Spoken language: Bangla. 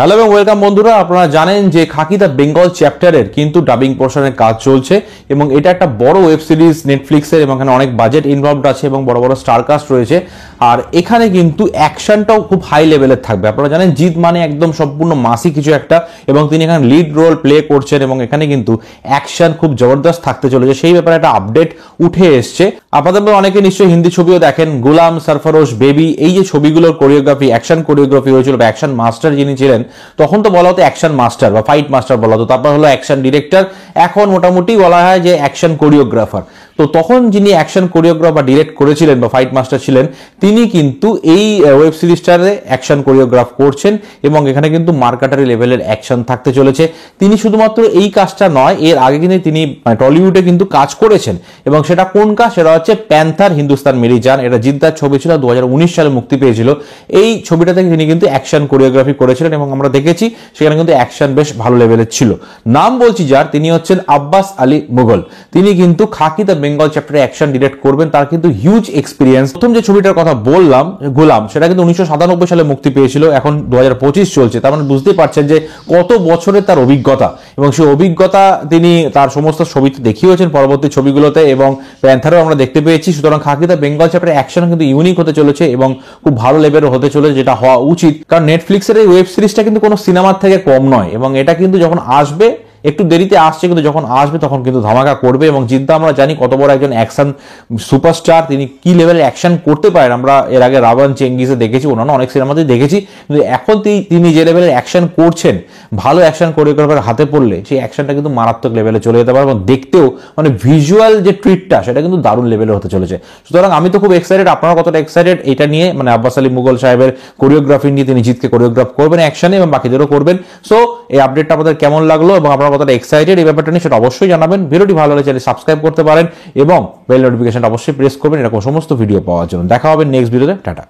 হ্যালো এবং ওয়েলকাম বন্ধুরা, আপনারা জানেন যে খাকি দ্য বেঙ্গল চ্যাপ্টারের কিন্তু ডাবিং পোর্শনের কাজ চলছে এবং এটা একটা বড় ওয়েব সিরিজ নেটফ্লিক্সের এবং এখানে অনেক বাজেট ইনভলভড আছে এবং বড় বড় স্টারকাস্ট রয়েছে। আর এখানে কিন্তু অ্যাকশনটাও খুব হাই লেভেলের থাকবে। আপনারা জানেন জিৎ মানে একদম সম্পূর্ণ মাসি কিছু একটা, এবং তিনি এখানে লিড রোল প্লে করছেন এবং এখানে কিন্তু অ্যাকশন খুব জবরদস্ত থাকতে চলেছে। সেই ব্যাপারে একটা আপডেট উঠে এসছে। আপনাদের অনেকে নিশ্চয়ই হিন্দি ছবিও দেখেন, গোলাম, সরফরোশ, বেবি, এই যে ছবিগুলোর কোরিওগ্রাফি, অ্যাকশন কোরিওগ্রাফি হয়েছিল বা অ্যাকশন মাস্টার যিনি ছিলেন, তখন তো বলা হতো অ্যাকশন মাস্টার বা ফাইট মাস্টার বলা হতো, তারপর হলো অ্যাকশন ডিরেক্টর, এখন মোটামুটি বলা হয় যে অ্যাকশন কোরিওগ্রাফার। তো তখন যিনি অ্যাকশন কোরিওগ্রাফ বা ডিরেক্ট করেছিলেন বা ফাইট মাস্টার ছিলেন, তিনি কিন্তু এই ওয়েব সিরিজটারে অ্যাকশন কোরিওগ্রাফ করছেন এবং এখানে কিন্তু মার্কাটারি লেভেলের অ্যাকশন থাকতে চলেছে। তিনি শুধুমাত্র এই কাজটা নয়, এর আগে কিন্তু তিনি টলিউডে কিন্তু কাজ করেছেন, এবং সেটা কোন কাজ, সেটা হচ্ছে প্যান্থার হিন্দুস্তান মেরি জান। এটা জিদ্দার ছবি ছিল, 2019 সালে মুক্তি পেয়েছিল। এই ছবিটাতে তিনি কিন্তু অ্যাকশন কোরিওগ্রাফি করেছিলেন এবং আমরা দেখেছি সেখানে কিন্তু অ্যাকশন বেশ ভালো লেভেলের ছিল। নাম বলছি যার, তিনি হচ্ছেন আব্বাস আলী মুঘল। তিনি কিন্তু খাকি দ্য বেঙ্গল চ্যাপ্টারে অ্যাকশন ডিরেক্ট করবেন, তার কিন্তু হিউজ এক্সপিরিয়েন্স। প্রথম যে ছবিটার কথা বললাম গোলাম, সেটা কিন্তু 1997 সালে মুক্তি পেয়েছিল, এখন 2025 চলছে। তার মানে বুঝতেই পারছেন যে কত বছরের তার অভিজ্ঞতা, এবং সেই অভিজ্ঞতা তিনি তার সমস্ত ছবিতে দেখিয়েছেন পরবর্তী ছবিগুলোতে, এবং প্যান্থারও আমরা দেখতে পেয়েছি। সুতরাং খাকি দ্য বেঙ্গল চ্যাপ্টারে অ্যাকশন কিন্তু ইউনিক হতে চলেছে এবং খুব ভালো লেভেলের হতে চলেছে, যেটা হওয়া উচিত। কারণ নেটফ্লিক্সের এই ওয়েব সিরিজটা কিন্তু কোনো সিনেমার থেকে কম নয়, এবং এটা কিন্তু যখন আসবে, একটু দেরিতে আসছে কিন্তু যখন আসবে তখন কিন্তু ধামাকা করবে। এবং জিদ্দা আমরা জানি কত বড় একজন অ্যাকশন সুপারস্টার, তিনি কি লেভেলের অ্যাকশন করতে পারেন। আমরা এর আগে রাবণ, চেঙ্গিসে দেখেছি, অন্যান্য অনেক সিনেমাতেই দেখেছি, কিন্তু এখন তিনি যে লেভেলের অ্যাকশন করছেন, ভালো অ্যাকশন কোরিওগ্রাফার হাতে পড়লে সেই অ্যাকশনটা কিন্তু মারাত্মক লেভেলে চলে যেতে পারে, এবং দেখতেও মানে ভিজুয়াল যে ট্রিটটা সেটা কিন্তু দারুণ লেভেলে হতে চলেছে। সুতরাং আমি তো খুব এক্সাইটেড। আপনারা কতটা এক্সাইটেড এটা নিয়ে, মানে আব্বাস আলী মুঘল সাহেবের কোরিওগ্রাফি নিয়ে? তিনি জিতকে কোরিওগ্রাফ করবেন অ্যাকশনে এবং বাকিদেরও করবেন। সো এই আপডেটটা আপনাদের কেমন লাগলো এবং আপনারা কতটা এক্সাইটেড এই ব্যাপারটা নিয়ে সেটা অবশ্যই জানাবেন। ভিডিওটি ভালো লাগলে চ্যানেল সাবস্ক্রাইব করতে পারেন এবং বেল নোটিফিকেশনটা অবশ্যই প্রেস করবেন এরকম সমস্ত ভিডিও পাওয়ার জন্য। দেখা হবে নেক্সট ভিডিওতে। টাটা।